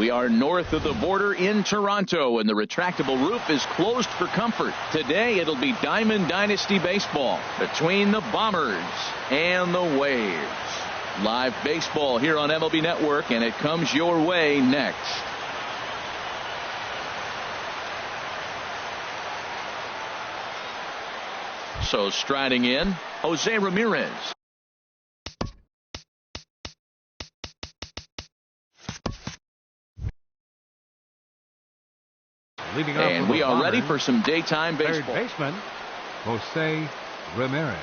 We are north of the border in Toronto, and the retractable roof is closed for comfort. Today, it'll be Diamond Dynasty baseball between the Bombers and the Waves. Live baseball here on MLB Network, and it comes your way next. So striding in, Jose Ramirez. And we are ready for some daytime baseball. Third baseman, Jose Ramirez.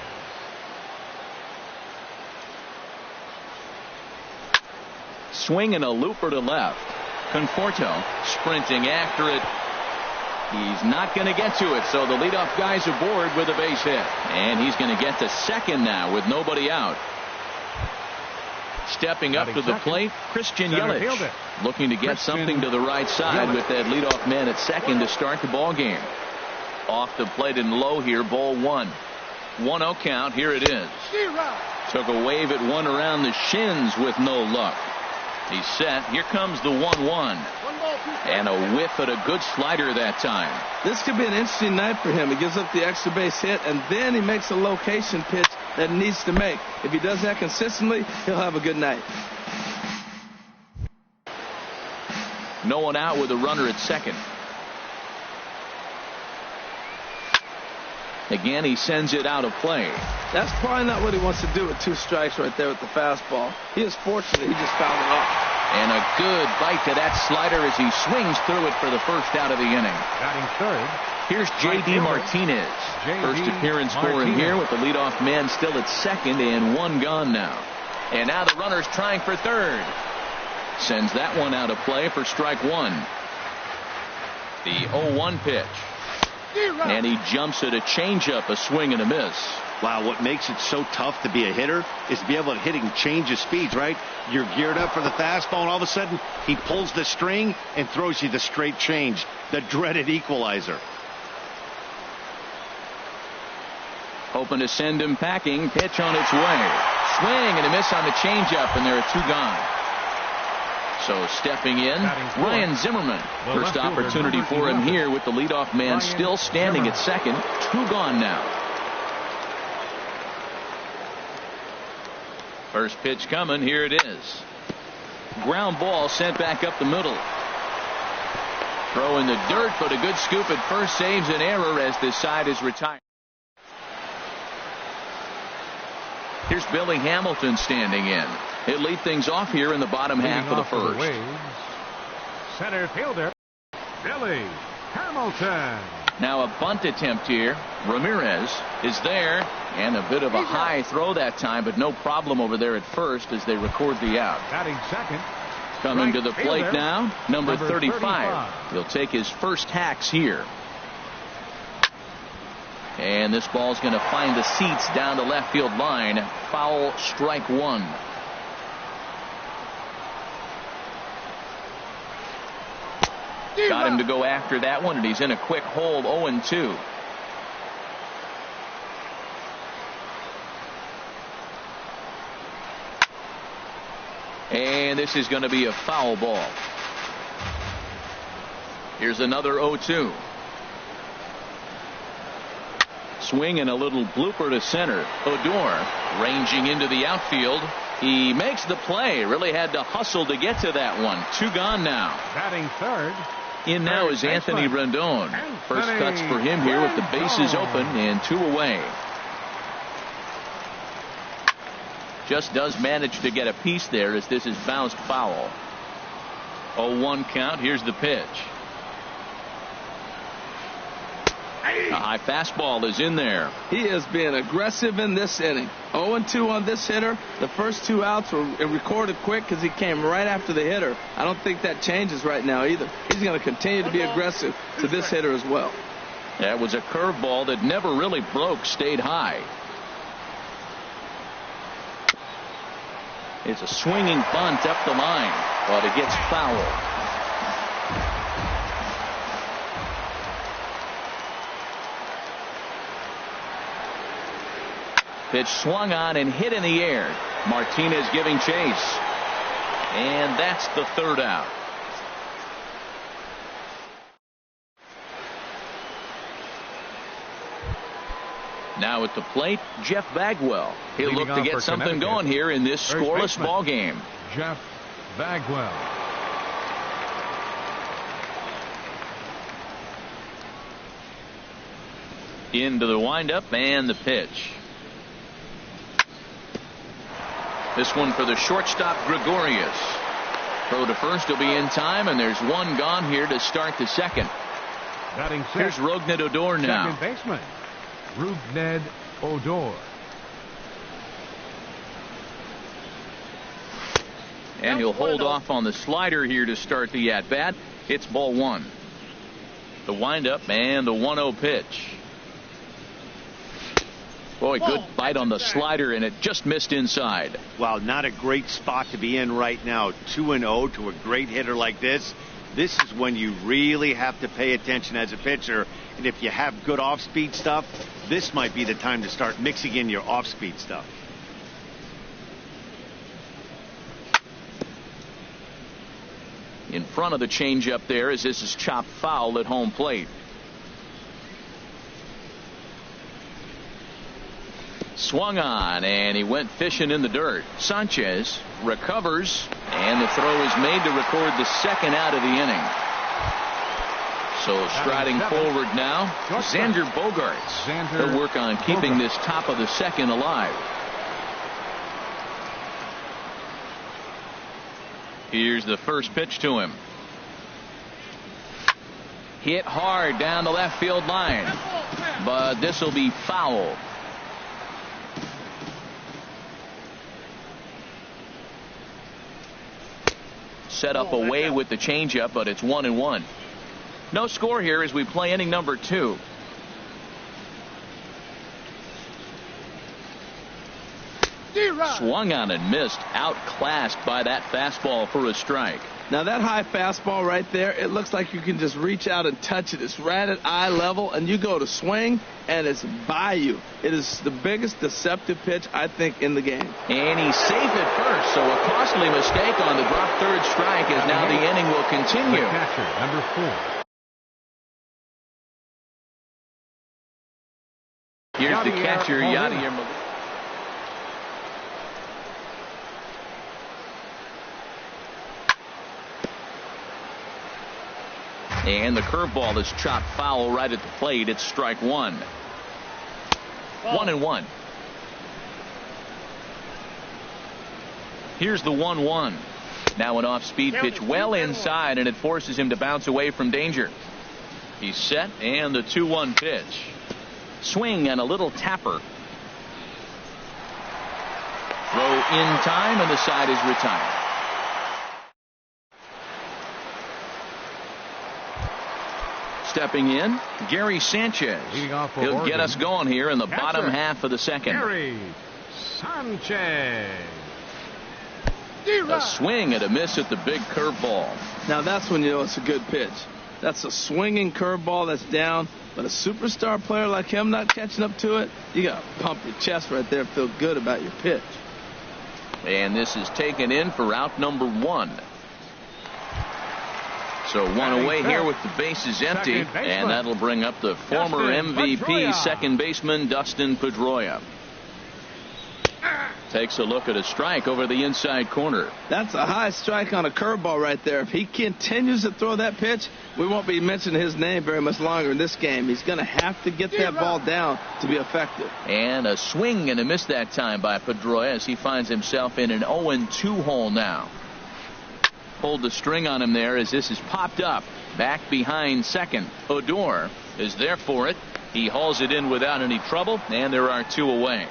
Swing and a looper to left. Conforto sprinting after it. He's not going to get to it, so the leadoff guy's aboard with a base hit. And he's going to get to second now with nobody out. Stepping up to the plate, Christian Yelich, looking to get something to the right side with that leadoff man at second to start the ball game. Off the plate and low here, ball one. 1-0 count. Here it is. Took a wave at one around the shins with no luck. He's set. Here comes the 1-1. And a whiff at a good slider that time. This could be an interesting night for him. He gives up the extra base hit, and then he makes a location pitch that he needs to make. If he does that consistently, he'll have a good night. No one out with a runner at second. Again, he sends it out of play. That's probably not what he wants to do with 2 strikes right there with the fastball. He is fortunate he just fouled it off. And a good bite to that slider as he swings through it for the first out of the inning. Batting third. Here's J.D. Martinez. First appearance for him here with the leadoff man still at second and one gone now. And now the runner's trying for third. Sends that one out of play for strike one. The 0-1 pitch. And he jumps at a changeup, a swing and a miss. Wow, what makes it so tough to be a hitter is to be able to hitting change of speeds, right? You're geared up for the fastball, and all of a sudden he pulls the string and throws you the straight change, the dreaded equalizer. Hoping to send him packing. Pitch on its way. Swing and a miss on the changeup, and there are 2 gone. So stepping in, Ryan Zimmerman. First opportunity for him here with the leadoff man still standing at second. 2 gone now. First pitch coming. Here it is. Ground ball sent back up the middle. Throw in the dirt, but a good scoop at first saves an error as this side is retired. Here's Billy Hamilton standing in. He'll lead things off here in the bottom half of the first. Center fielder Billy Hamilton. Now a bunt attempt here. Ramirez is there, and a bit of a high throw that time, but no problem over there at first as they record the out. Batting second. Coming to the plate now, number 35. He'll take his first hacks here. And this ball's going to find the seats down the left field line. Foul, strike one. Got him to go after that one, and he's in a quick hole, 0-2. And this is going to be a foul ball. Here's another 0-2. Swing and a little blooper to center. Odor ranging into the outfield. He makes the play. Really had to hustle to get to that one. 2 gone now. Batting third. In now is Anthony Rendon. First cuts for him here with the bases open and 2 away. Just does manage to get a piece there as this is bounced foul. 0-1 count. Here's the pitch. A high fastball is in there. He is being aggressive in this inning. 0-2 on this hitter. The first 2 outs were recorded quick because he came right after the hitter. I don't think that changes right now either. He's going to continue to be aggressive to this hitter as well. That was a curveball that never really broke, stayed high. It's a swinging bunt up the line, but it gets foul. Pitch swung on and hit in the air. Martinez giving chase. And that's the 3rd out. Now at the plate, Jeff Bagwell. He'll look to get something going here in this scoreless ball game. Jeff Bagwell. Into the windup and the pitch. This one for the shortstop, Gregorius. Throw to first will be in time, and there's one gone here to start the second. Batting sixth. Here's Rougned Odor now. Second baseman, Rougned Odor. And he'll hold off on the slider here to start the at-bat. It's ball one. The windup and the 1-0 pitch. Boy, good bite on the slider, and it just missed inside. Wow, not a great spot to be in right now. 2-0 to a great hitter like this. This is when you really have to pay attention as a pitcher. And if you have good off-speed stuff, this might be the time to start mixing in your off-speed stuff. In front of the changeup there, as this is chopped foul at home plate. Swung on, and he went fishing in the dirt. Sanchez recovers, and the throw is made to record the second out of the inning. So striding forward now, Xander Bogaerts. He'll work on keeping this top of the second alive. Here's the first pitch to him. Hit hard down the left field line, but this will be foul. Set up away with the changeup, but it's 1-1. No score here as we play inning number 2. Swung on and missed, outclassed by that fastball for a strike. Now that high fastball right there, it looks like you can just reach out and touch it. It's right at eye level, and you go to swing, and it's by you. It is the biggest deceptive pitch, I think, in the game. And he's safe at first, so a costly mistake on the drop third strike as now the inning will continue. The catcher, number 4. Here's the catcher, Yadier Molina. And the curveball is chopped foul right at the plate. It's strike one. 1-1. Here's the 1-1. Now an off-speed pitch well inside, and it forces him to bounce away from danger. He's set, and the 2-1 pitch. Swing and a little tapper. Throw in time, and the side is retired. Stepping in, Gary Sanchez. He'll get us going here in the bottom half of the second. Gary Sanchez. A swing and a miss at the big curveball. Now that's when you know it's a good pitch. That's a swinging curveball that's down, but a superstar player like him not catching up to it, you got to pump your chest right there and feel good about your pitch. And this is taken in for out number 1. So one away here with the bases empty, and that'll bring up the former MVP second baseman Dustin Pedroia. Takes a look at a strike over the inside corner. That's a high strike on a curveball right there. If he continues to throw that pitch, we won't be mentioning his name very much longer in this game. He's going to have to get that ball down to be effective. And a swing and a miss that time by Pedroia as he finds himself in an 0-2 hole now. Pulled the string on him there as this is popped up back behind second. Odor is there for it. He hauls it in without any trouble, and there are 2 away.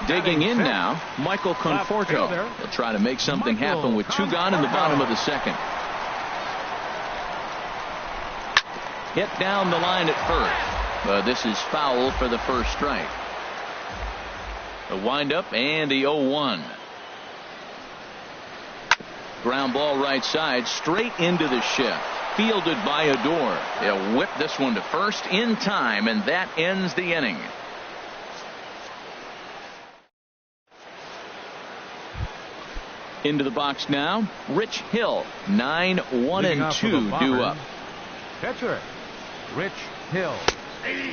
Digging in now, Michael Conforto. They'll try to make something happen with 2 gone in the bottom of the second. Hit down the line at first, but this is foul for the first strike. The windup and the 0-1. Ground ball right side, straight into the shift. Fielded by Odor. They'll whip this one to first in time, and that ends the inning. Into the box now, Rich Hill. 9-1-2 due up. Catcher, Rich Hill.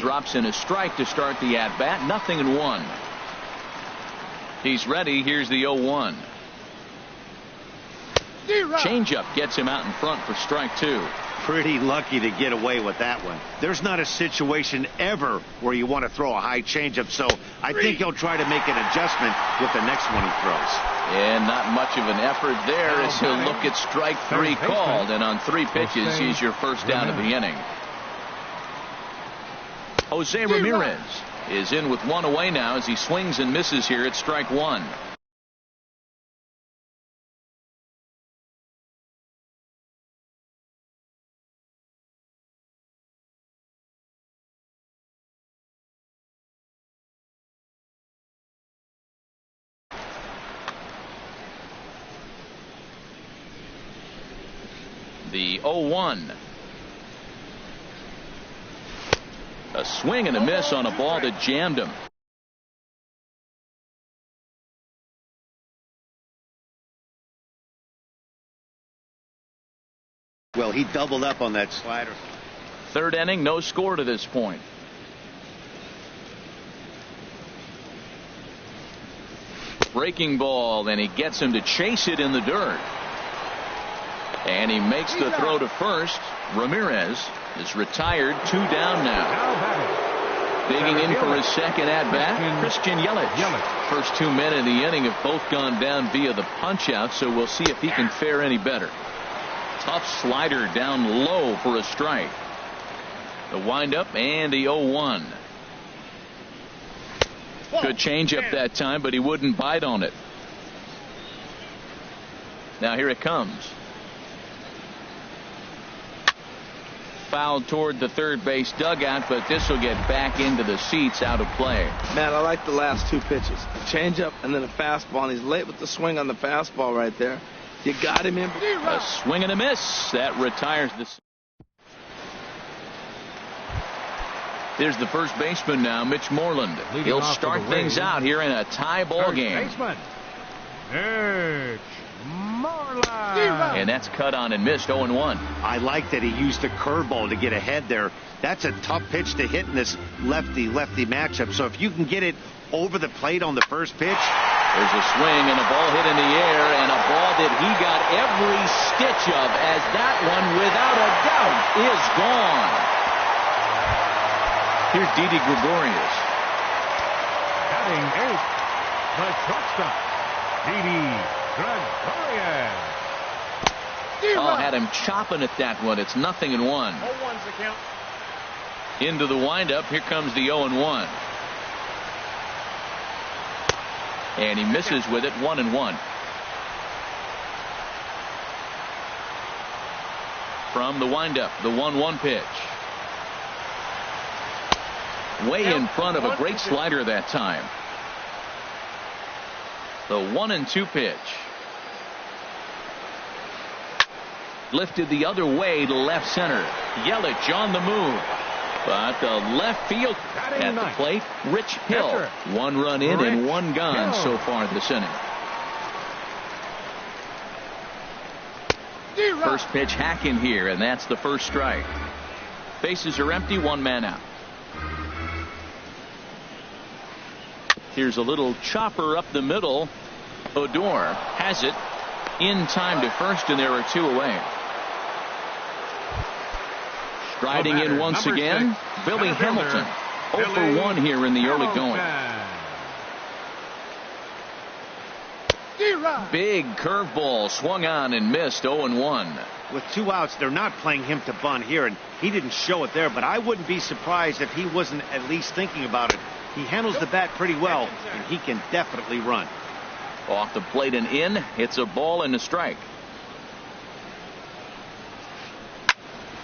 Drops in a strike to start the at-bat. 0-1. He's ready. Here's the 0-1. Changeup gets him out in front for strike 2. Pretty lucky to get away with that one. There's not a situation ever where you want to throw a high changeup, so I think he'll try to make an adjustment with the next one he throws. And not much of an effort there as he'll look at strike 3 called, and on 3 pitches he's your first down of the inning. Jose Ramirez is in with 1 away now as he swings and misses here at strike 1. The 0-1. A swing and a miss on a ball that jammed him. Well, he doubled up on that slider. 3rd inning, no score to this point. Breaking ball, and he gets him to chase it in the dirt. And he makes the throw to first. Ramirez is retired. 2 down now. Digging in for his second at-bat, Christian Yelich. First 2 men in the inning have both gone down via the punch-out, so we'll see if he can fare any better. Tough slider down low for a strike. The windup and the 0-1. Good changeup that time, but he wouldn't bite on it. Now here it comes. Fouled toward the third base dugout, but this will get back into the seats, out of play. Man, I like the last 2 pitches. A changeup and then a fastball, and he's late with the swing on the fastball right there. You got him in. A swing and a miss. That retires the. There's the first baseman now, Mitch Moreland. He'll start things out here in a tie ball game. Mitch Moreland. And that's cut on and missed. 0-1. I like that he used a curveball to get ahead there. That's a tough pitch to hit in this lefty-lefty matchup. So if you can get it over the plate on the first pitch. There's a swing and a ball hit in the air, and a ball that he got every stitch of, as that one, without a doubt, is gone. Here's Didi Gregorius. Batting 8th, the shortstop, Didi Gregorius. Oh, had him chopping at that one. It's 0-1. 0-1's the count. Into the windup. Here comes the 0-1. And he misses with it. 1-1. From the windup, the 1-1 pitch. Way in front of a great slider that time. The 1-2 pitch. Lifted the other way to left center. Yelich on the move. But the left field at the plate, Rich Hill. 1 run in and 1 gone so far this inning. First pitch hack in here, and that's the first strike. Bases are empty, 1 man out. Here's a little chopper up the middle. Odor has it in time to first, and there are 2 away. Striding in once again, Billy Hamilton. 0 for 1 here in the early going. Big curveball swung on and missed. 0-1. With 2 outs, they're not playing him to bunt here, and he didn't show it there, but I wouldn't be surprised if he wasn't at least thinking about it. He handles the bat pretty well, and he can definitely run. Off the plate and in. It's a ball and a strike.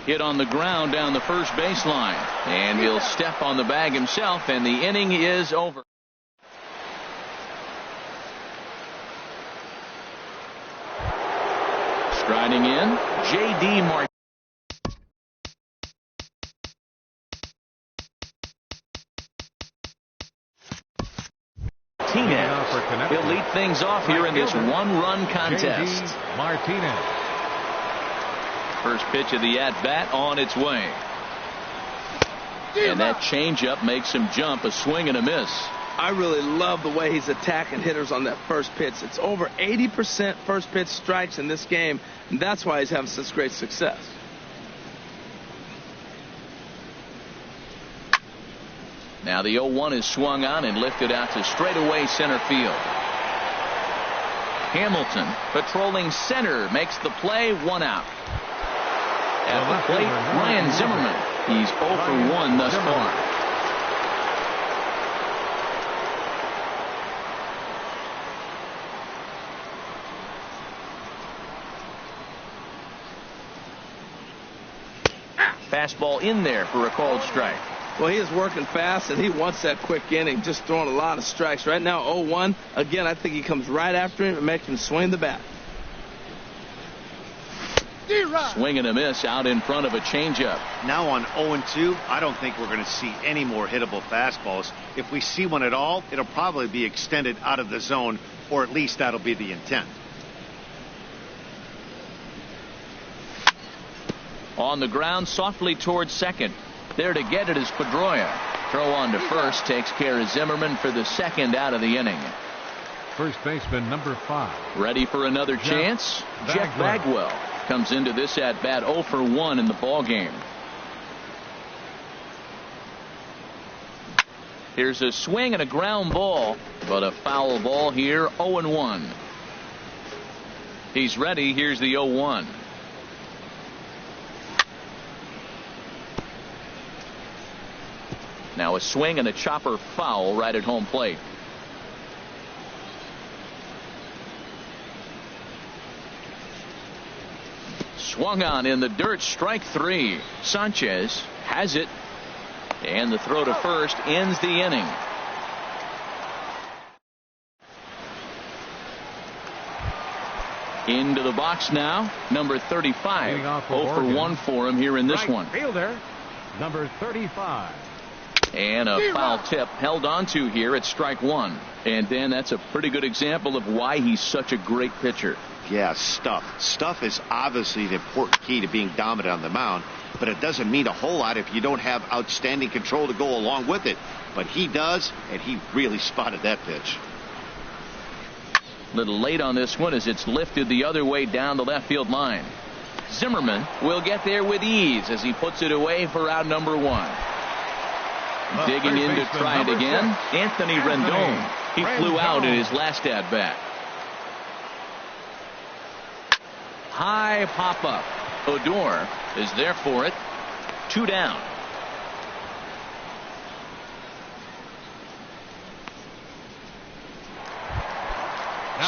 Hit on the ground down the first baseline, and he'll step on the bag himself, and the inning is over. Striding in, J.D. Martinez. He'll lead things off here in this 1-run contest. J.D. Martinez. First pitch of the at-bat on its way. And that changeup makes him jump. A swing and a miss. I really love the way he's attacking hitters on that first pitch. It's over 80% first pitch strikes in this game, and that's why he's having such great success. Now the 0-1 is swung on and lifted out to straightaway center field. Hamilton patrolling center makes the play, 1 out. At the plate, Ryan Zimmerman. He's 0 for 1 thus far. Fastball in there for a called strike. Well, he is working fast, and he wants that quick inning, just throwing a lot of strikes. Right now, 0-1. Again, I think he comes right after him and makes him swing the bat. Swing and a miss out in front of a changeup. Now on 0-2, I don't think we're going to see any more hittable fastballs. If we see one at all, it'll probably be extended out of the zone, or at least that'll be the intent. On the ground, softly towards second. There to get it is Pedroia. Throw on to first takes care of Zimmerman for the second out of the inning. First baseman number 5. Ready for another chance? Jeff Bagwell comes into this at bat 0 for 1 in the ball game. Here's a swing and a ground ball, but a foul ball here. 0-1. He's ready. Here's the 0-1. Now a swing and a chopper foul right at home plate. Swung on in the dirt, strike 3. Sanchez has it, and the throw to first ends the inning. Into the box now, number 35. 0 for 1 for him here in this one. Fielder, number 35. And a foul tip held onto here at strike 1. And Dan, that's a pretty good example of why he's such a great pitcher. Yeah, stuff. Stuff is obviously the important key to being dominant on the mound, but it doesn't mean a whole lot if you don't have outstanding control to go along with it. But he does, and he really spotted that pitch. Little late on this one as it's lifted the other way down the left field line. Zimmerman will get there with ease as he puts it away for out number 1. Digging in to try it again, Anthony Rendon. He flew out in his last at bat. High pop up. Odor is there for it. 2 down.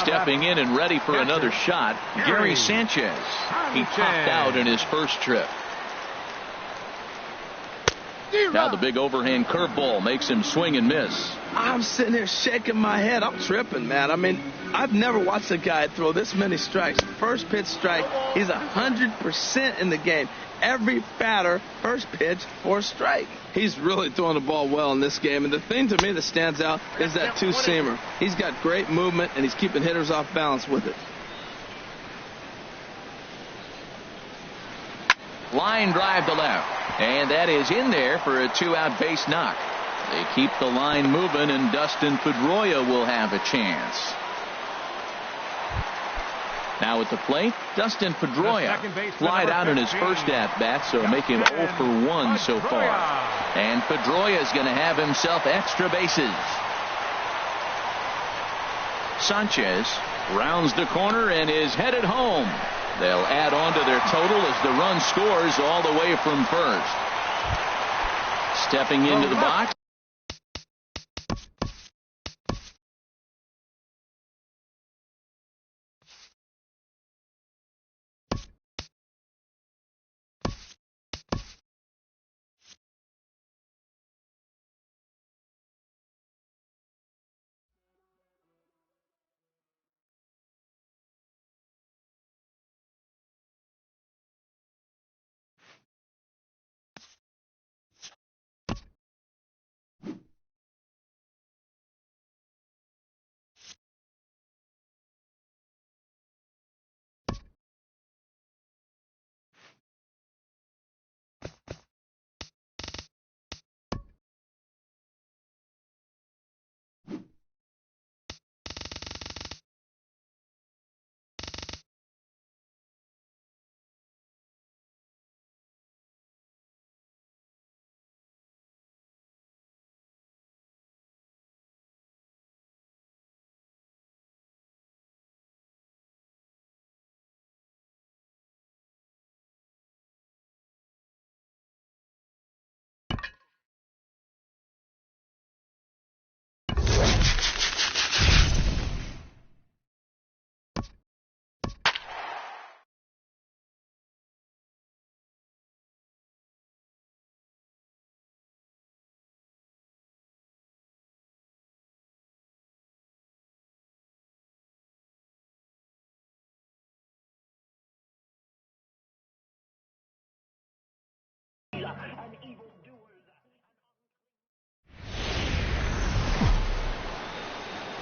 Stepping in and ready for another shot, Gary Sanchez. He popped out in his first trip. Now the big overhand curveball makes him swing and miss. I'm sitting here shaking my head. I'm tripping, man. I mean, I've never watched a guy throw this many strikes. First pitch strike, he's 100% in the game. Every batter, first pitch for a strike. He's really throwing the ball well in this game. And the thing to me that stands out is that two-seamer. He's got great movement, and he's keeping hitters off balance with it. Line drive to left. And that is in there for a 2-out base knock. They keep the line moving, and Dustin Pedroia will have a chance. Now at the plate, Dustin Pedroia flied out in his first at-bat, so make him 0 for 1 so far. And Pedroia is going to have himself extra bases. Sanchez rounds the corner and is headed home. They'll add on to their total as the run scores all the way from first. Stepping into the box.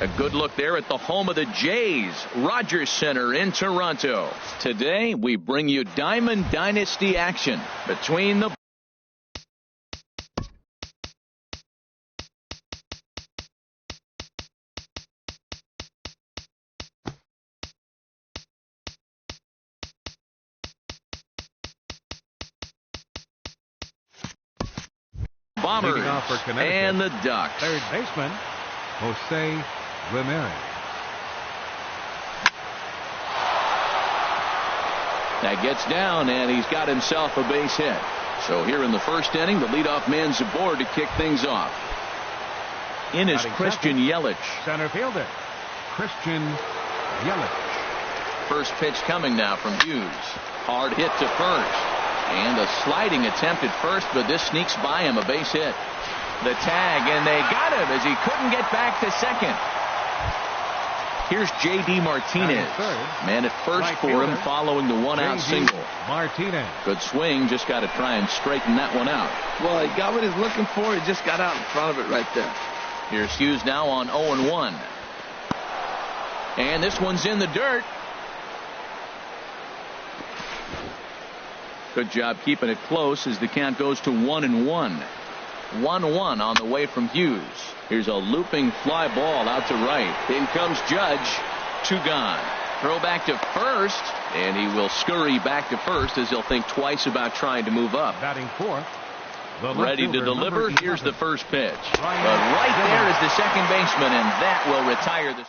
A good look there at the home of the Jays, Rogers Center in Toronto. Today, we bring you Diamond Dynasty action between the Bombers and the Ducks. Third baseman, Jose Ramirez. That gets down, and he's got himself a base hit. So here in the first inning, the leadoff man's aboard to kick things off. In is Christian Yelich. Center fielder, Christian Yelich. First pitch coming now from Hughes. Hard hit to first. And a sliding attempt at first, but this sneaks by him, a base hit. The tag, and they got him as he couldn't get back to second. Here's J.D. Martinez. Man at first for him following the one-out single. Martinez. Good swing, just got to try and straighten that one out. Well, he got what he's looking for. He just got out in front of it right there. Here's Hughes now on 0-1. And this one's in the dirt. Good job keeping it close as the count goes to 1-1. 1-1 on the way from Hughes. Here's a looping fly ball out to right. In comes Judge. 2 gone. Throw back to first, and he will scurry back to first as he'll think twice about trying to move up. Batting fourth. Ready to deliver. Here's the first pitch. But right there is the second baseman, and that will retire the.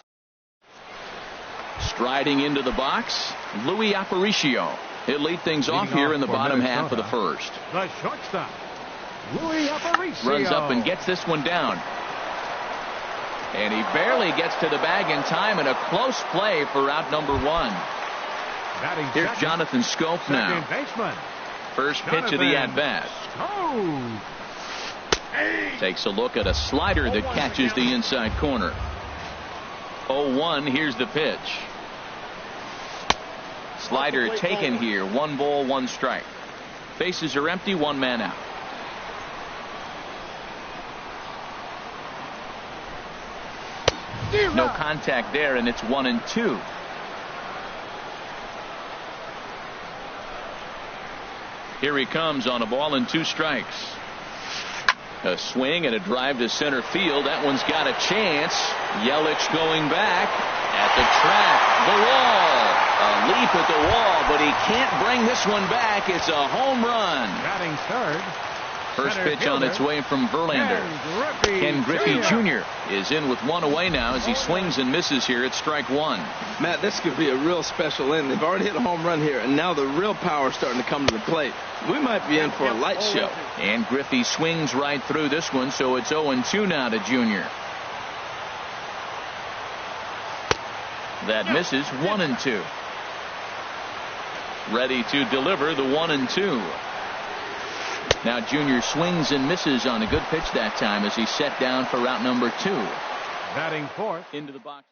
Striding into the box, Louis Aparicio. He'll lead things off here in the bottom half of the first. The shortstop, Louis Aparicio. Runs up and gets this one down. And he barely gets to the bag in time, and a close play for out number 1. Here's second, Jonathan Schoop now. Baseman. First pitch of the at-bat. Takes a look at a slider that catches the inside corner. 0-1, here's the pitch. Slider taken here. 1 ball, 1 strike. Bases are empty, 1 man out. No contact there, and it's 1-2. Here he comes on a ball and 2 strikes. A swing and a drive to center field. That one's got a chance. Yelich going back at the track. The wall. A leap at the wall, but he can't bring this one back. It's a home run. Batting third. First pitch on its way from Verlander. Ken Griffey Jr. is in with 1 away now as he swings and misses here at strike 1. Matt, this could be a real special inning. They've already hit a home run here, and now the real power is starting to come to the plate. We might be in for a light show. And Griffey swings right through this one, so it's 0-2 now to Jr. That misses. 1-2. Ready to deliver the 1-2. Now Junior swings and misses on a good pitch that time as he's set down for route number 2. Batting fourth. Into the box.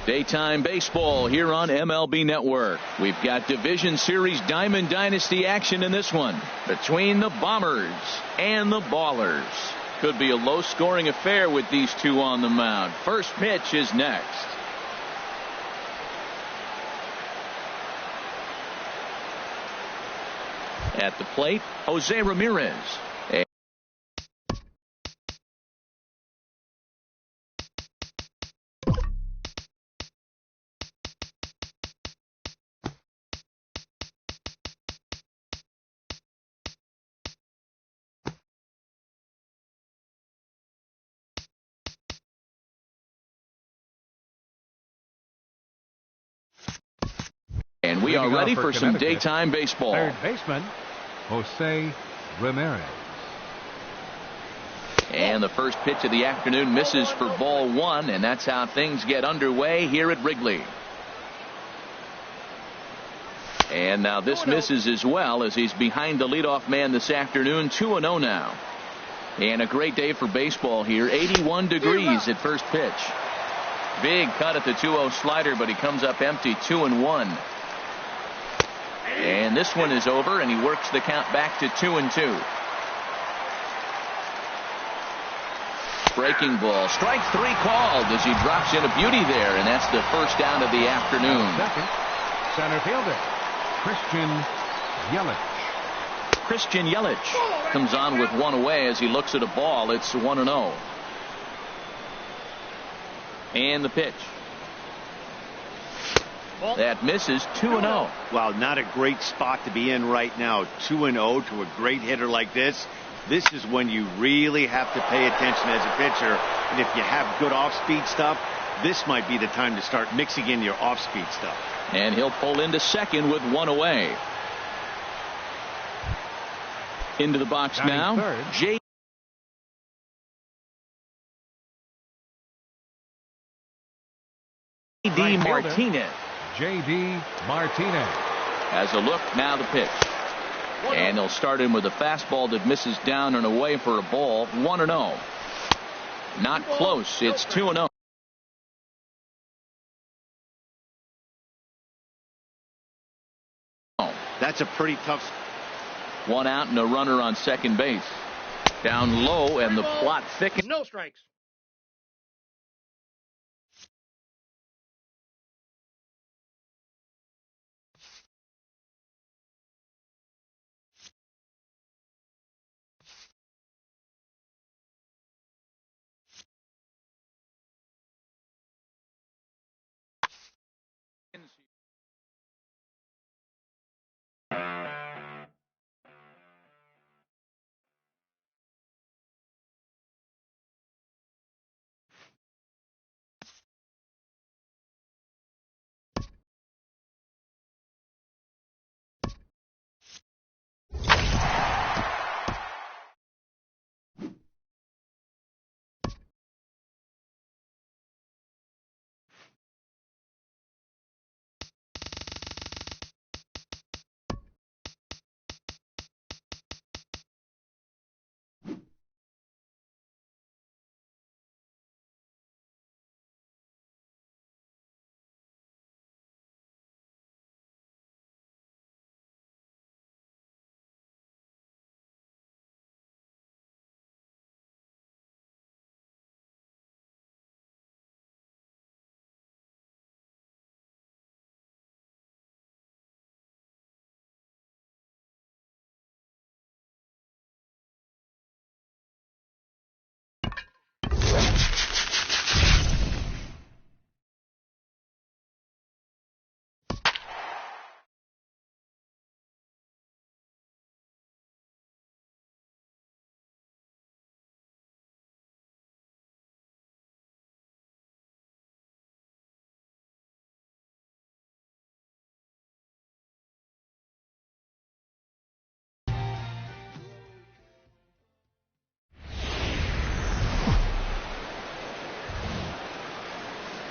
Daytime baseball here on MLB Network. We've got Division Series Diamond Dynasty action in this one between the Bombers and the Ballers. Could be a low-scoring affair with these two on the mound. First pitch is next. At the plate, Jose Ramirez. And we are ready for some daytime baseball. Third baseman, Jose Ramirez. And the first pitch of the afternoon misses for ball one, and that's how things get underway here at Wrigley. And now this misses as well, as he's behind the leadoff man this afternoon. 2-0 now. And a great day for baseball here. 81 degrees at first pitch. Big cut at the 2-0 slider, but he comes up empty. 2-1. And this one is over, and he works the count back to 2-2. Breaking ball. Strike three called as he drops in a beauty there, and that's the first down of the afternoon. Second, center fielder, Christian Yelich. Christian Yelich comes on with one away as he looks at a ball. It's 1-0. And the pitch. That misses. 2-0. Wow, not a great spot to be in right now. 2-0 to a great hitter like this. This is when you really have to pay attention as a pitcher. And if you have good off-speed stuff, this might be the time to start mixing in your off-speed stuff. And he'll pull into second with one away. Into the box now. J.D. Martinez. J.D. Martinez has a look. Now the pitch. And they'll start him with a fastball that misses down and away for a ball. 1-0. Not close. It's 2-0. That's a pretty tough. One out and a runner on second base. Down low, and the plot thickens. No strikes.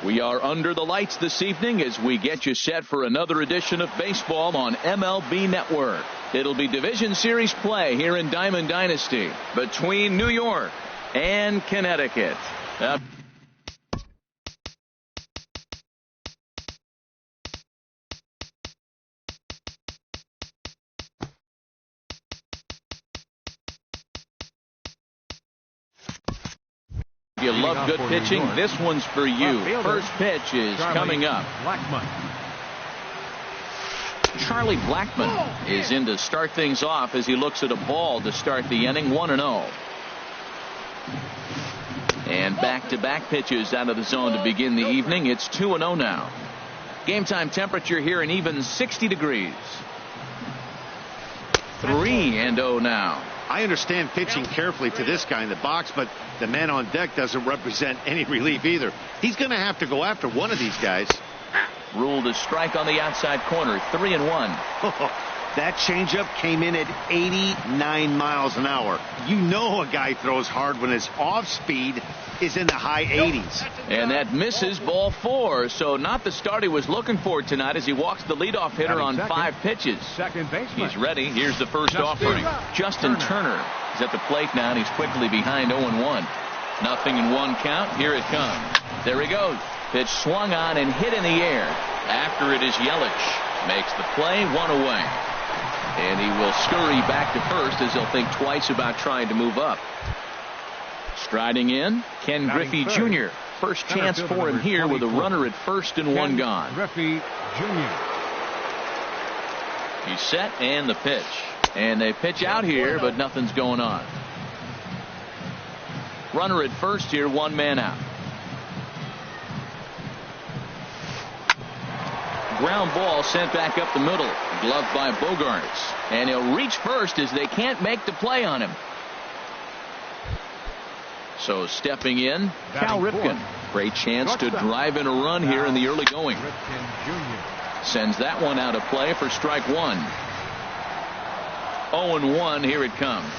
We are under the lights this evening as we get you set for another edition of baseball on MLB Network. It'll be Division Series play here in Diamond Dynasty between New York and Connecticut. you love good pitching, this one's for you. First pitch is coming up. Blackmon. Charlie Blackmon is in to start things off as he looks at a ball to start the inning. 1-0. And back-to-back pitches out of the zone to begin the evening. It's 2-0 now. Game time temperature here an even 60 degrees. 3-0 now. I understand pitching carefully to this guy in the box, but the man on deck doesn't represent any relief either. He's going to have to go after one of these guys. Ruled a strike on the outside corner. 3-1. That changeup came in at 89 miles an hour. You know a guy throws hard when his off speed is in the high 80s. And that misses, ball 4. So not the start he was looking for tonight as he walks the leadoff hitter on 5 pitches. Second baseman. He's ready. Here's the first offering. Justin Turner is at the plate now, and he's quickly behind 0-1. Nothing in 1 count. Here it comes. There he goes. Pitch swung on and hit in the air. After it is Yelich. Makes the play, 1 away. And he will scurry back to first as he'll think twice about trying to move up. Striding in, Ken Griffey Jr. First chance for him here with a runner at first and 1 gone. Griffey Jr. He's set and the pitch. And they pitch out here, but nothing's going on. Runner at first here, 1 man out. Ground ball sent back up the middle. Gloved by Bogaerts. And he'll reach first as they can't make the play on him. So stepping in, Cal Ripken. Great chance to drive in a run here in the early going. Sends that one out of play for strike 1. 0-1. Here it comes.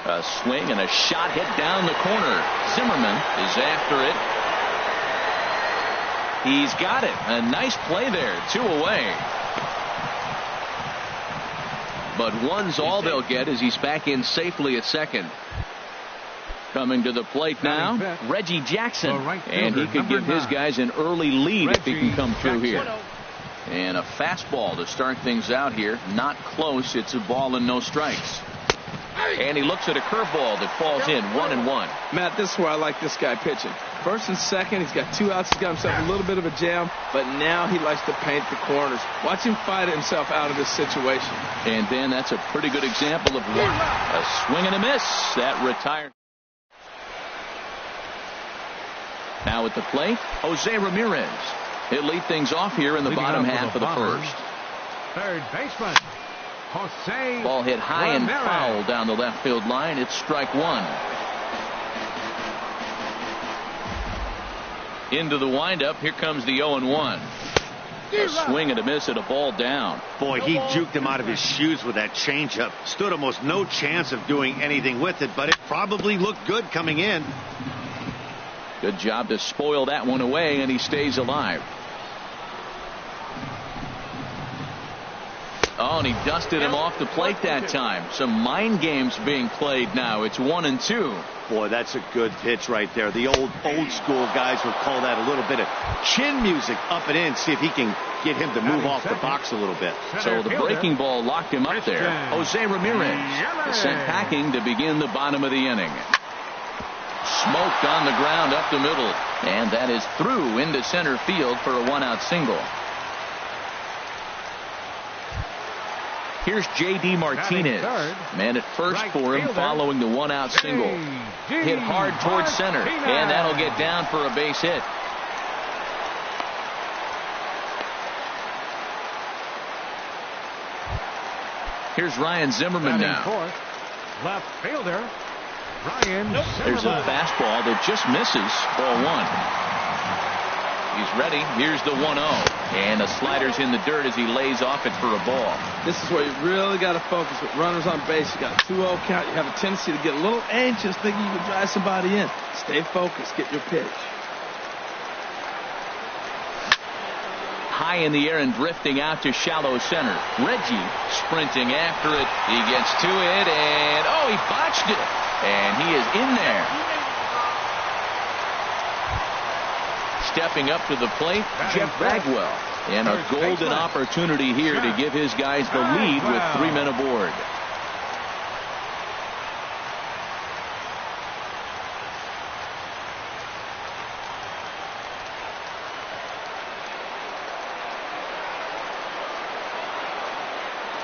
A swing and a shot hit down the corner. Zimmerman is after it. He's got it. A nice play there. 2 away. But 1's all they'll get as he's back in safely at second. Coming to the plate now, Reggie Jackson. And he could give his guys an early lead if he can come through here. And a fastball to start things out here. Not close. It's a ball and no strikes. And he looks at a curveball that falls in. 1-1. Matt, this is where I like this guy pitching. First and second, he's got 2 outs. He's got himself a little bit of a jam, but now he likes to paint the corners. Watch him fight himself out of this situation. And Ben, that's a pretty good example of one. A swing and a miss. That retired. Now at the plate, Jose Ramirez. He'll lead things off here in the bottom half of the first. Third baseman, Jose. Ball hit high and foul down the left field line. It's strike 1. Into the windup. Here comes the 0-1. A swing and a miss and a ball down. Boy, he juked him out of his shoes with that changeup. Stood almost no chance of doing anything with it, but it probably looked good coming in. Good job to spoil that one away, and he stays alive. Oh, and he dusted him off the plate that time. Some mind games being played now. It's 1-2. Boy, that's a good pitch right there. The old school guys would call that a little bit of chin music up and in. See if he can get him to move off the box a little bit. So the breaking ball locked him up there. Jose Ramirez sent packing to begin the bottom of the inning. Smoked on the ground up the middle. And that is through into center field for a 1-out single. Here's J.D. Martinez. Man at first for him following the 1-out single. Hit hard towards center. And that'll get down for a base hit. Here's Ryan Zimmerman now. Left fielder, Ryan Zimmerman. There's a fastball that just misses. Ball 1. He's ready. Here's the 1-0. And the slider's in the dirt as he lays off it for a ball. This is where you really got to focus with runners on base. You got a 2-0 count. You have a tendency to get a little anxious thinking you can drive somebody in. Stay focused. Get your pitch. High in the air and drifting out to shallow center. Reggie sprinting after it. He gets to it and he botched it. And he is in there. Stepping up to the plate, Jeff Bagwell. And a golden opportunity here to give his guys the lead with 3 men aboard.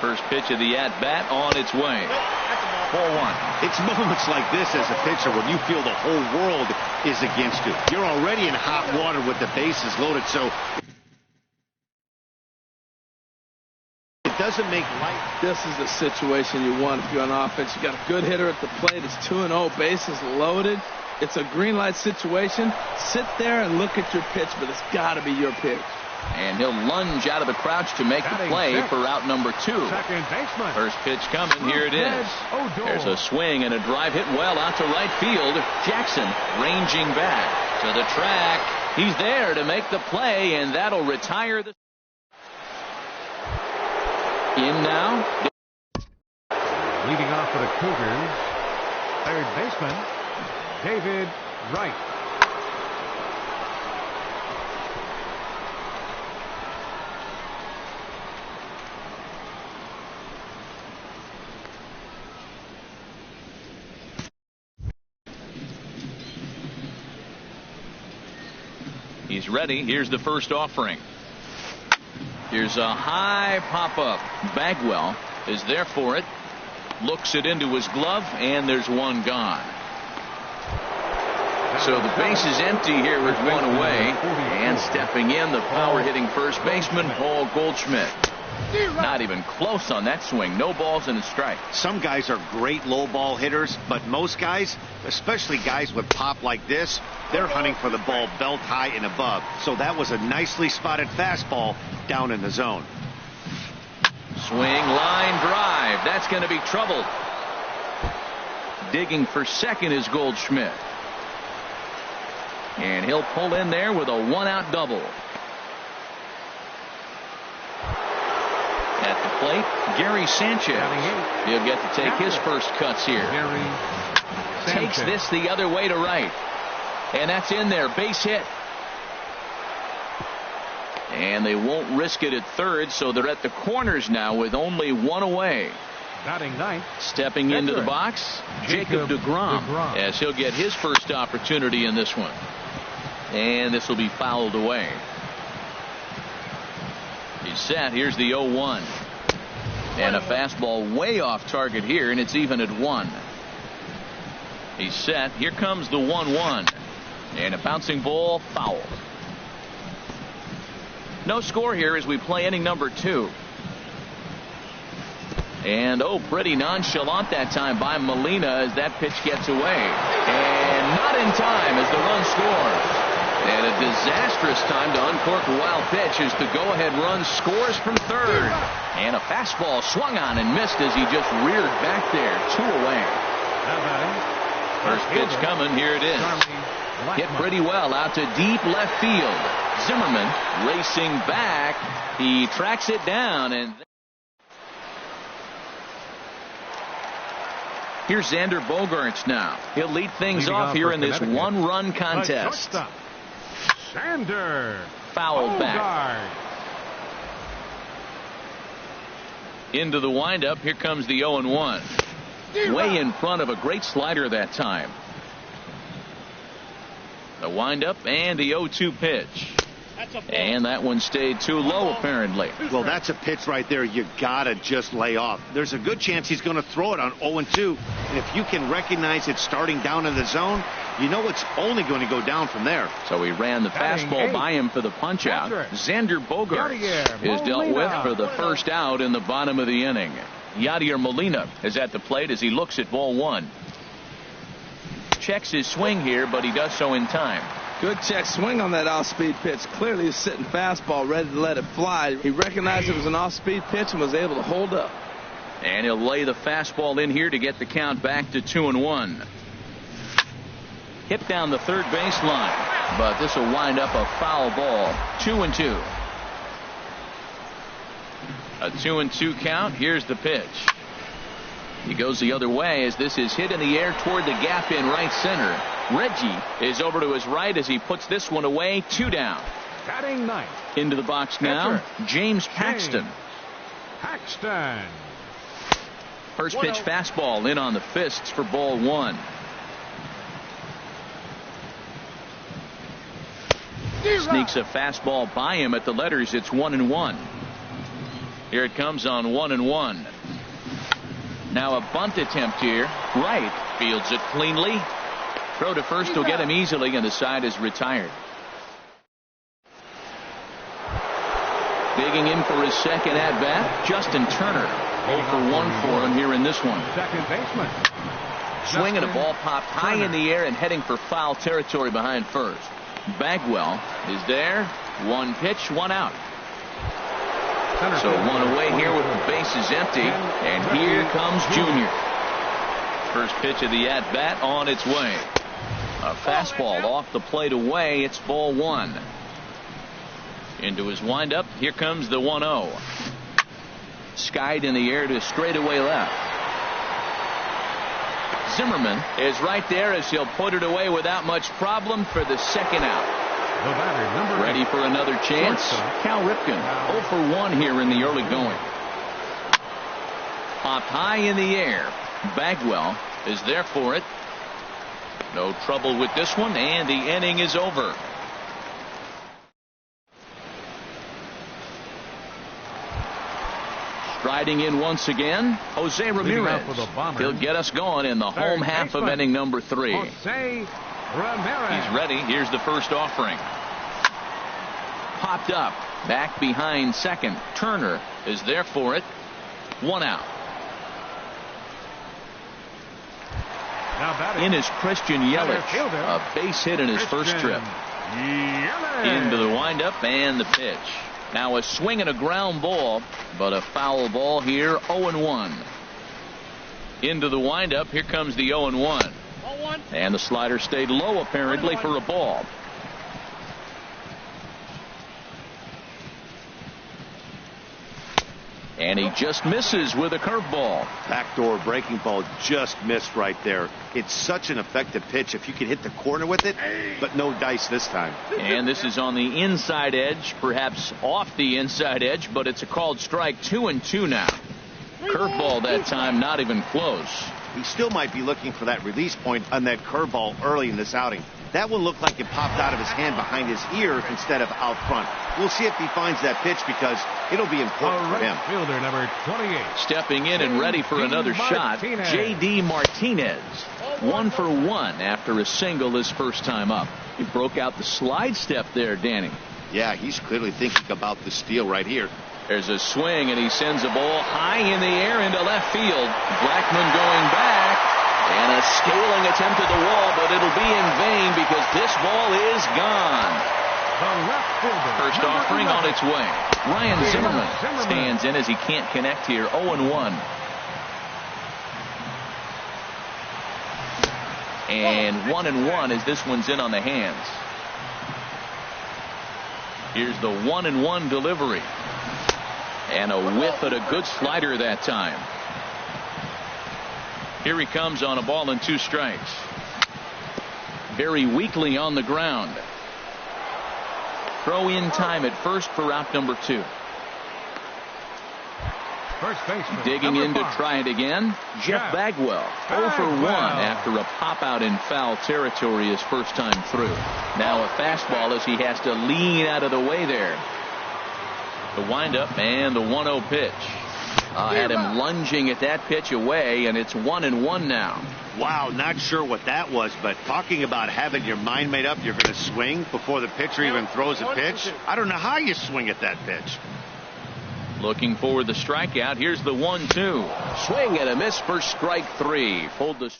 First pitch of the at-bat on its way. Ball one. It's moments like this as a pitcher when you feel the whole world is against you. You're already in hot water with the bases loaded, so it doesn't make life. This is the situation you want if you're on offense. You got a good hitter at the plate. It's 2-0, bases loaded. It's a green light situation. Sit there and look at your pitch, but it's got to be your pitch. And he'll lunge out of the crouch to make the play for out number 2. Second baseman. First pitch coming. Here it is. There's a swing and a drive hit well out to right field. Jackson ranging back to the track. He's there to make the play, and that'll retire the. In now. Leading off for the Cougars, third baseman, David Wright. He's ready. Here's the first offering. Here's a high pop-up. Bagwell is there for it. Looks it into his glove, and there's one gone. So the base is empty here with one away. And stepping in, the power-hitting first baseman, Paul Goldschmidt. Not even close on that swing. No balls and a strike. Some guys are great low ball hitters, but most guys, especially guys with pop like this, they're hunting for the ball belt high and above. So that was a nicely spotted fastball down in the zone. Swing, line drive. That's going to be trouble. Digging for second is Goldschmidt. And he'll pull in there with a one-out double. At the plate, Gary Sanchez. He'll get to take his first cuts here. Takes this the other way to right. And that's in there. Base hit. And they won't risk it at third, so they're at the corners now with only one away. Batting ninth. Stepping into the box, Jacob deGrom, as he'll get his first opportunity in this one. And this will be fouled away. He's set. Here's the 0-1. And a fastball way off target here, and it's even at 1. He's set. Here comes the 1-1. And a bouncing ball foul. No score here as we play inning number 2. And pretty nonchalant that time by Molina as that pitch gets away. And not in time as the run scores. And a disastrous time to uncork a wild pitch as the go-ahead run scores from third. And a fastball swung on and missed as he just reared back there. 2 away. First pitch coming. Here it is. Hit pretty well out to deep left field. Zimmerman racing back. He tracks it down. And here's Xander Bogaerts now. He'll lead things off here in this one-run contest. Xander fouled back. Into the windup. Here comes the 0-1. Way in front of a great slider that time. The windup and the 0-2 pitch. And that one stayed too low apparently. Well, that's a pitch right there you gotta just lay off. There's a good chance he's going to throw it on 0-2. And if you can recognize it starting down in the zone, you know it's only going to go down from there. So he ran the fastball by him for the punch out. Xander Bogaerts is dealt with for the first out in the bottom of the inning. Yadier Molina is at the plate as he looks at ball 1. Checks his swing here, but he does so in time. Good check swing on that off-speed pitch. Clearly he's sitting fastball ready to let it fly. He recognized it was an off-speed pitch and was able to hold up. And he'll lay the fastball in here to get the count back to 2-1. Hit down the third baseline, but this will wind up a foul ball. 2-2. A 2-2 count. Here's the pitch. He goes the other way as this is hit in the air toward the gap in right center. Reggie is over to his right as he puts this one away. 2 down. Batting ninth. Into the box now, James Paxton. First pitch fastball in on the fists for ball 1. Sneaks a fastball by him at the letters. It's 1-1. Here it comes on 1-1. Now a bunt attempt here. Right fields it cleanly. Throw to first will get him easily, and the side is retired. Digging in for his second at bat, Justin Turner. 0 for 1 for him here in this one. Second baseman. Swinging a ball popped high in the air and heading for foul territory behind first. Bagwell is there. One pitch, one out. So one away here with the bases empty. And here comes Junior. First pitch of the at bat on its way. A fastball off the plate away. It's ball 1. Into his windup. Here comes the 1-0. Skied in the air to straightaway left. Zimmerman is right there as he'll put it away without much problem for the second out. The batter, number 8. Ready for another chance. Cal Ripken 0 for 1 here in the early going. Popped high in the air. Bagwell is there for it. No trouble with this one, and the inning is over. Striding in once again, Jose Ramirez. He'll get us going in the home half of inning number 3. Jose Ramirez. He's ready. Here's the first offering. Popped up. Back behind second. Turner is there for it. 1 out. In is Christian Yelich. A base hit in his first trip. Into the windup and the pitch. Now a swing and a ground ball, but a foul ball here. 0-1. Into the windup. Here comes the 0-1. And the slider stayed low apparently for a ball. And he just misses with a curveball. Backdoor breaking ball just missed right there. It's such an effective pitch if you can hit the corner with it, but no dice this time. And this is on the inside edge, perhaps off the inside edge, but it's a called strike. 2-2 now. Curveball that time, not even close. He still might be looking for that release point on that curveball early in this outing. That one looked like it popped out of his hand behind his ear instead of out front. We'll see if he finds that pitch because it'll be important for him. Fielder number 28. Stepping in and ready for another shot, J.D. Martinez. 1 for 1 after a single his first time up. He broke out the slide step there, Danny. Yeah, he's clearly thinking about the steal right here. There's a swing, and he sends a ball high in the air into left field. Blackmon going back. And a scaling attempt at the wall, but it'll be in vain because this ball is gone. First offering on its way. Ryan Zimmerman stands in as he can't connect here. 0-1. And 1-1 as this one's in on the hands. Here's the 1-1 delivery. And a whiff at a good slider that time. Here he comes on a ball and 2 strikes. Very weakly on the ground. Throw in time at first for out number 2. First baseman. Digging in to try it again. Jeff Bagwell. 0 for 1 after a pop out in foul territory his first time through. Now a fastball as he has to lean out of the way there. The windup and the 1-0 pitch. Had him lunging at that pitch away, and it's 1-1 now. Wow, not sure what that was, but talking about having your mind made up you're going to swing before the pitcher even throws a pitch. I don't know how you swing at that pitch. Looking for the strikeout. Here's the 1-2. Swing and a miss for strike 3. Hold the.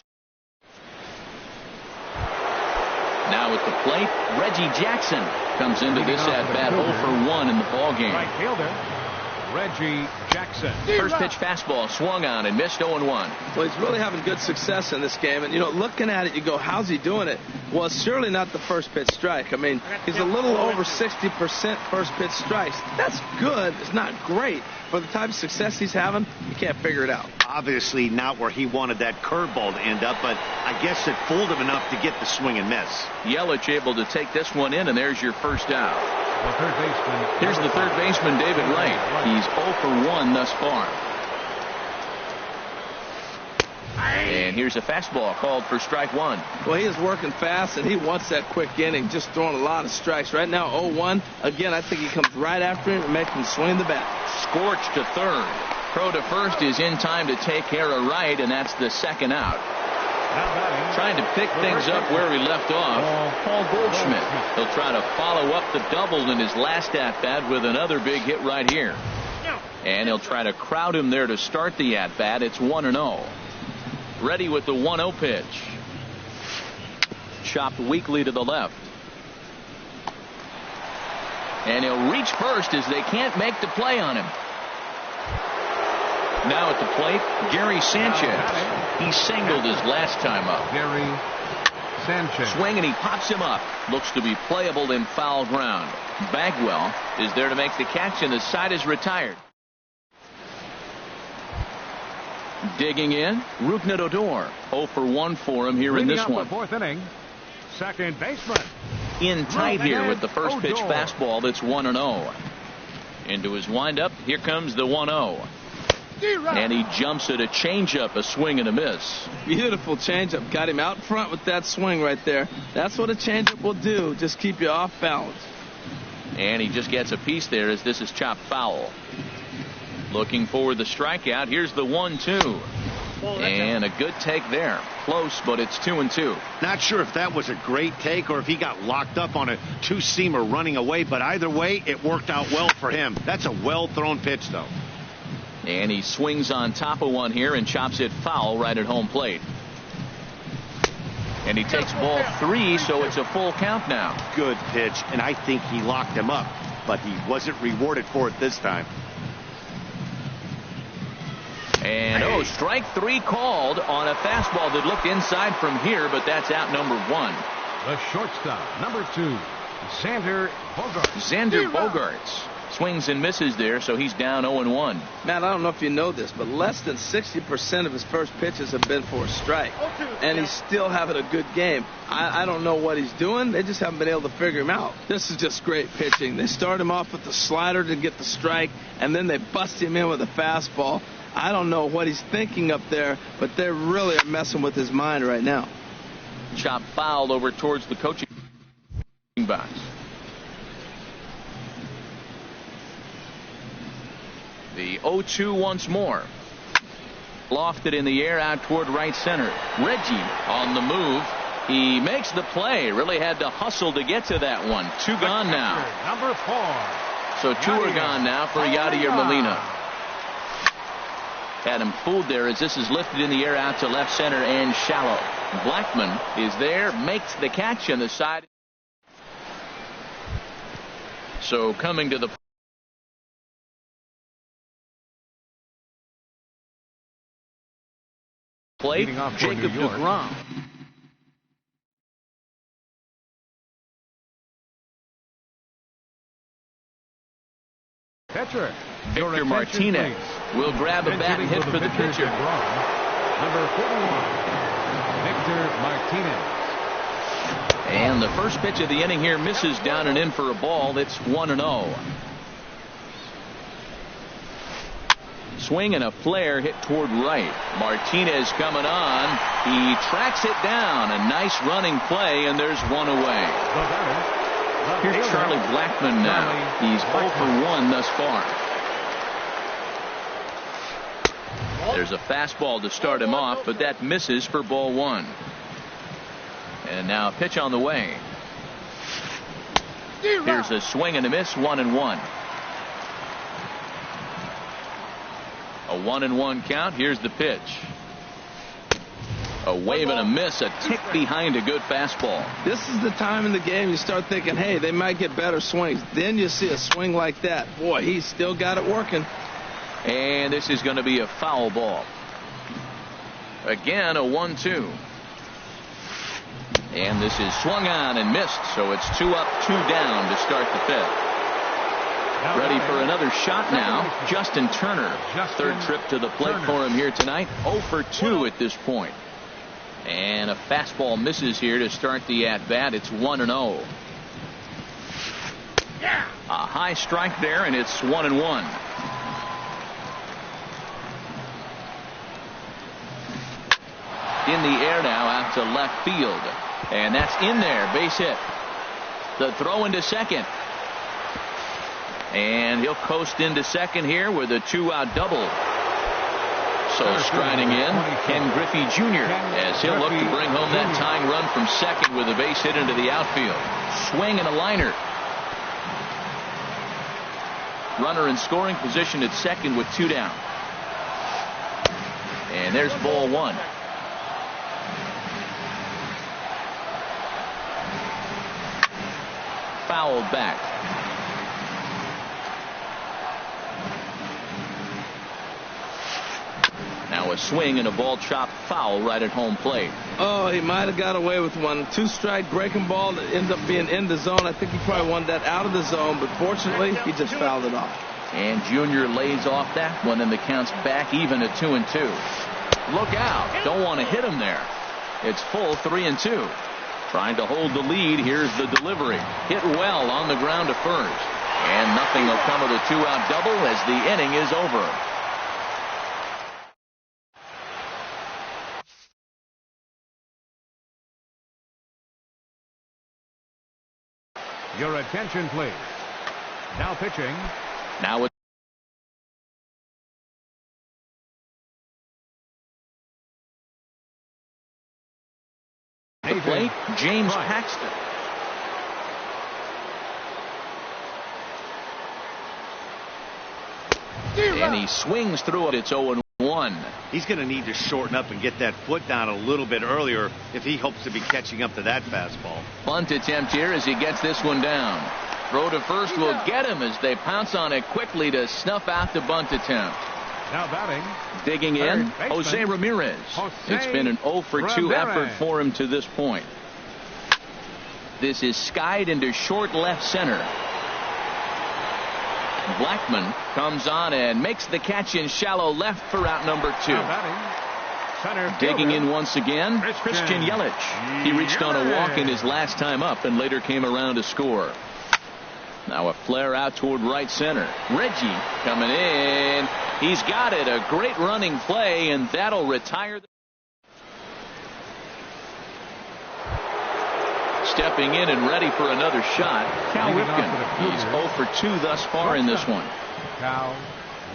Now at the plate, Reggie Jackson comes into this at bat 0 for 1 in the ball game. Right fielder Reggie Jackson. First pitch fastball swung on and missed. 0-1. Well, he's really having good success in this game. And, looking at it, you go, how's he doing it? Well, it's surely not the first pitch strike. I mean, he's a little over 60% first pitch strikes. That's good. It's not great. For the type of success he's having, you can't figure it out. Obviously not where he wanted that curveball to end up, but I guess it fooled him enough to get the swing and miss. Yelich able to take this one in, and there's your first out. The third baseman. Here's the third baseman, David Wright. He's 0 for 1 thus far. And here's a fastball called for strike one. Well, he is working fast, and he wants that quick inning, just throwing a lot of strikes. Right now, 0-1. Again, I think he comes right after him and makes him swing the bat. Scorched to third. Crow to first is in time to take care of right, and that's the second out. Trying to pick things up where he left off, Paul Goldschmidt. He'll try to follow up the double in his last at-bat with another big hit right here. And he'll try to crowd him there to start the at-bat. It's 1-0. Ready with the 1-0 pitch. Chopped weakly to the left. And he'll reach first as they can't make the play on him. Now at the plate, Gary Sanchez. He singled his last time up. Gary Sanchez. Swing and he pops him up. Looks to be playable in foul ground. Bagwell is there to make the catch, and the side is retired. Digging in, Rougned Odor. 0 for 1 for him here in this one. The fourth inning. Second baseman. In tight here with the first pitch fastball. That's 1-0. Into his windup. Here comes the 1-0. And he jumps at a changeup, a swing and a miss. Beautiful changeup. Got him out front with that swing right there. That's what a changeup will do. Just keep you off balance. And he just gets a piece there as this is chopped foul. Looking for the strikeout. Here's the 1-2. And a good take there. Close, but it's 2-2. Not sure if that was a great take or if he got locked up on a two-seamer running away, but either way, it worked out well for him. That's a well-thrown pitch, though. And he swings on top of one here and chops it foul right at home plate. And he takes ball 3, so it's a full count now. Good pitch, and I think he locked him up, but he wasn't rewarded for it this time. And strike 3 called on a fastball that looked inside from here, but that's out number 1. The shortstop, number 2, Xander Bogaerts. Xander Bogaerts swings and misses there, so he's down 0-1. Matt, I don't know if you know this, but less than 60% of his first pitches have been for a strike, and he's still having a good game. I don't know what he's doing. They just haven't been able to figure him out. This is just great pitching. They start him off with the slider to get the strike, and then they bust him in with a fastball. I don't know what he's thinking up there, but they really are messing with his mind right now. Chop fouled over towards the coaching box. The 0-2 once more. Lofted in the air out toward right center. Reggie on the move. He makes the play. Really had to hustle to get to that one. 2 gone now. Number 4. So 2 are gone now for Yadier Molina. Had him fooled there as this is lifted in the air out to left center and shallow. Blackman is there, makes the catch on the side. So coming to the plate, Jacob deGrom. Pitcher. Victor Martinez will grab a bat and hit for the pitcher. Number 41, Victor Martinez. And the first pitch of the inning here misses down and in for a ball. It's 1-0. Swing and a flare hit toward right. Martinez coming on. He tracks it down. A nice running play, and there's one away. Here's Charlie Blackman now. He's 0 for 1 thus far. There's a fastball to start him off, but that misses for ball 1. And now a pitch on the way. Here's a swing and a miss, 1-1. A 1-1 count. Here's the pitch. A wave and a miss, a tick behind a good fastball. This is the time in the game you start thinking, hey, they might get better swings. Then you see a swing like that. Boy, he's still got it working. And this is going to be a foul ball. Again, a 1-2. And this is swung on and missed, so it's 2 up, 2 down to start the 5th. Ready for another shot now, Justin Turner. Third trip to the plate for him here tonight. 0 for 2 at this point. And a fastball misses here to start the at-bat. It's 1-0. A high strike there, and it's 1-1. In the air now out to left field. And that's in there. Base hit. The throw into second. And he'll coast into second here with a 2-out double. So striding in, Ken Griffey Jr. as he'll look to bring home that tying run from second with a base hit into the outfield. Swing and a liner. Runner in scoring position at second with 2 down. And there's ball 1. Fouled back. Now a swing and a ball chopped foul right at home plate. Oh, he might have got away with one. 2-strike breaking ball that ends up being in the zone. I think he probably wanted that out of the zone, but fortunately he just fouled it off. And Junior lays off that one, and the count's back even at 2-2. Look out. Don't want to hit him there. It's full 3-2. Trying to hold the lead. Here's the delivery. Hit well on the ground to first. And nothing will come of the 2-out double as the inning is over. Your attention, please. Now pitching. Now it's the plate, James Paxton. And he swings through it. It's 0-1. He's going to need to shorten up and get that foot down a little bit earlier if he hopes to be catching up to that fastball. Bunt attempt here as he gets this one down. Throw to first will get him as they pounce on it quickly to snuff out the bunt attempt. Now batting. Digging in, Jose Ramirez. It's been an 0-for-2 effort for him to this point. This is skied into short left center. Blackman comes on and makes the catch in shallow left for out number 2. Digging in once again, Christian Yelich. He reached on a walk in his last time up and later came around to score. Now a flare out toward right center. Reggie coming in. He's got it. A great running play, and that'll retire. Stepping in and ready for another shot, Cal Ripken. He's 0-for-2 thus far in this one. Cal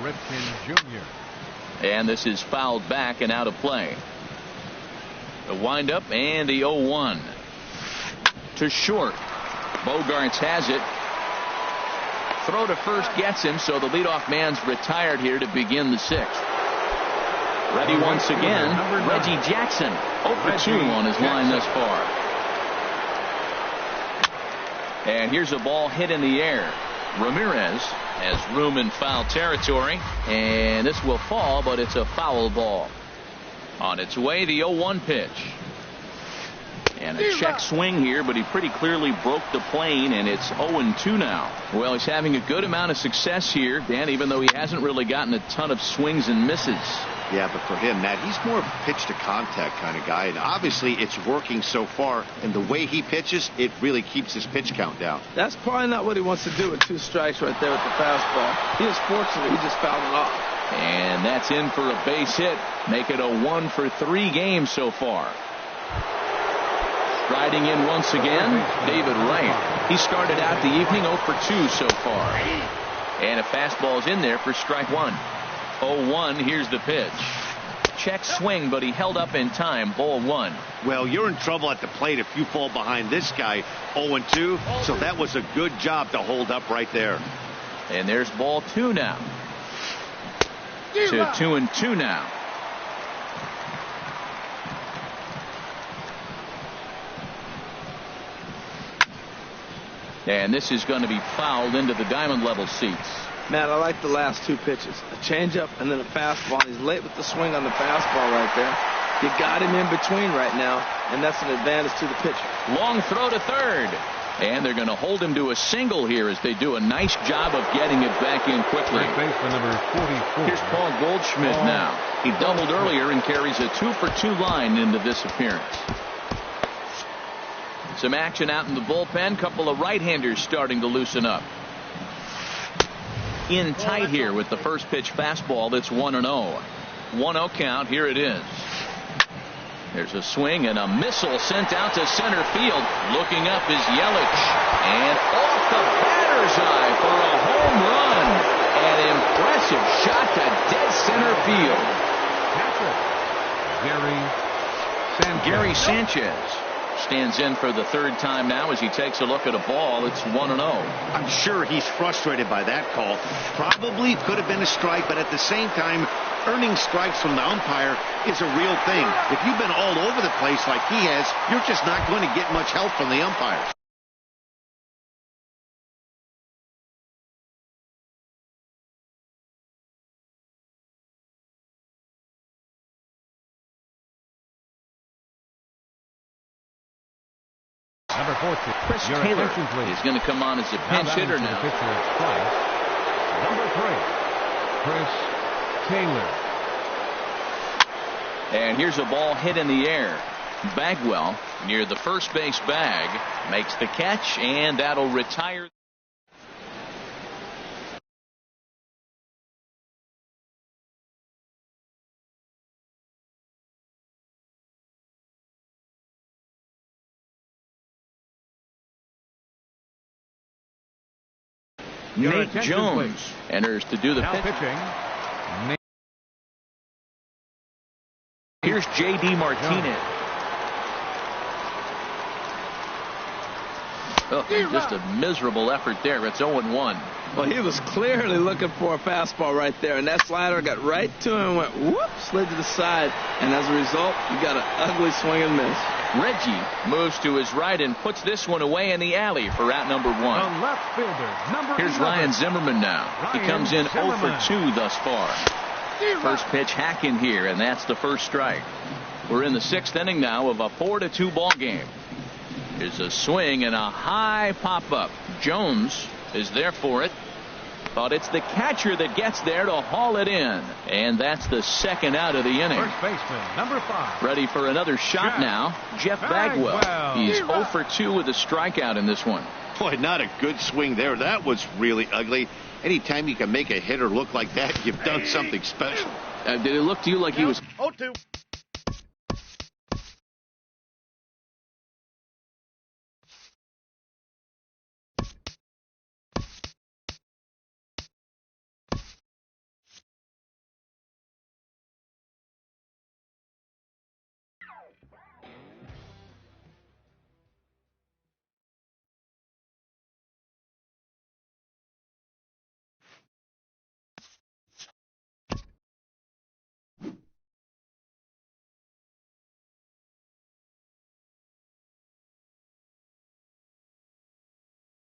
Ripken Jr. And this is fouled back and out of play. The windup and the 0-1. To short. Bogarts has it. Throw to first gets him, so the leadoff man's retired here to begin the 6th. Ready once again, Reggie Jackson. 0-for-2 on his line thus far. And here's a ball hit in the air. Ramirez has room in foul territory, and this will fall, but it's a foul ball. On its way, the 0-1 pitch. And a check swing here, but he pretty clearly broke the plane, and it's 0-2 now. Well, he's having a good amount of success here, Dan, even though he hasn't really gotten a ton of swings and misses. Yeah, but for him, Matt, he's more of a pitch to contact kind of guy, and obviously it's working so far, and the way he pitches, it really keeps his pitch count down. That's probably not what he wants to do with 2 strikes right there with the fastball. He is fortunate he just fouled it off. And that's in for a base hit. Make it a 1-for-3 game so far. Striding in once again, David Wright. He started out the evening 0-for-2 so far. And a fastball's in there for strike 1. 0-1, here's the pitch. Check swing, but he held up in time. Ball 1. Well, you're in trouble at the plate if you fall behind this guy 0-2, so that was a good job to hold up right there. And there's ball 2 now. To 2-2 now. And this is going to be fouled into the diamond level seats. Matt, I like the last 2 pitches. A changeup and then a fastball. He's late with the swing on the fastball right there. You got him in between right now, and that's an advantage to the pitcher. Long throw to third. And they're going to hold him to a single here as they do a nice job of getting it back in quickly. Baseman number 44. Here's Paul Goldschmidt now. He doubled earlier and carries a 2-for-2 line into this appearance. Some action out in the bullpen. Couple of right-handers starting to loosen up. In tight here with the first pitch fastball. That's 1-0. 1-0 count. Here it is. There's a swing and a missile sent out to center field. Looking up is Yelich. And off the batter's eye for a home run. An impressive shot to dead center field. Gary Sanchez stands in for the third time now as he takes a look at a ball. It's 1-0. I'm sure he's frustrated by that call. Probably could have been a strike, but at the same time, earning strikes from the umpire is a real thing. If you've been all over the place like he has, you're just not going to get much help from the umpire. Number 14, Chris Taylor is going to come on as a pinch hitter now. Number 3, Chris Taylor. And here's a ball hit in the air. Bagwell near the first base bag makes the catch, and that'll retire. Nate Jones enters to do the pitch. Here's J.D. Martinez. Oh, just a miserable effort there. It's 0-1. Well, he was clearly looking for a fastball right there, and that slider got right to him and went whoop, slid to the side, and as a result, you got an ugly swing and miss. Reggie moves to his right and puts this one away in the alley for out number 1. The left fielder, number Here's 11. Ryan Zimmerman now. He comes in 0 for 2 thus far. First pitch hack in here, and that's the first strike. We're in the 6th inning now of a 4-2 ball game. There's a swing and a high pop-up. Jones is there for it. But it's the catcher that gets there to haul it in. And that's the second out of the inning. First baseman, number 5. Ready for another shot now. Jeff Bagwell. He's 0 for 2 with a strikeout in this one. Boy, not a good swing there. That was really ugly. Anytime you can make a hitter look like that, you've done something special. Did it look to you like he was 0-2.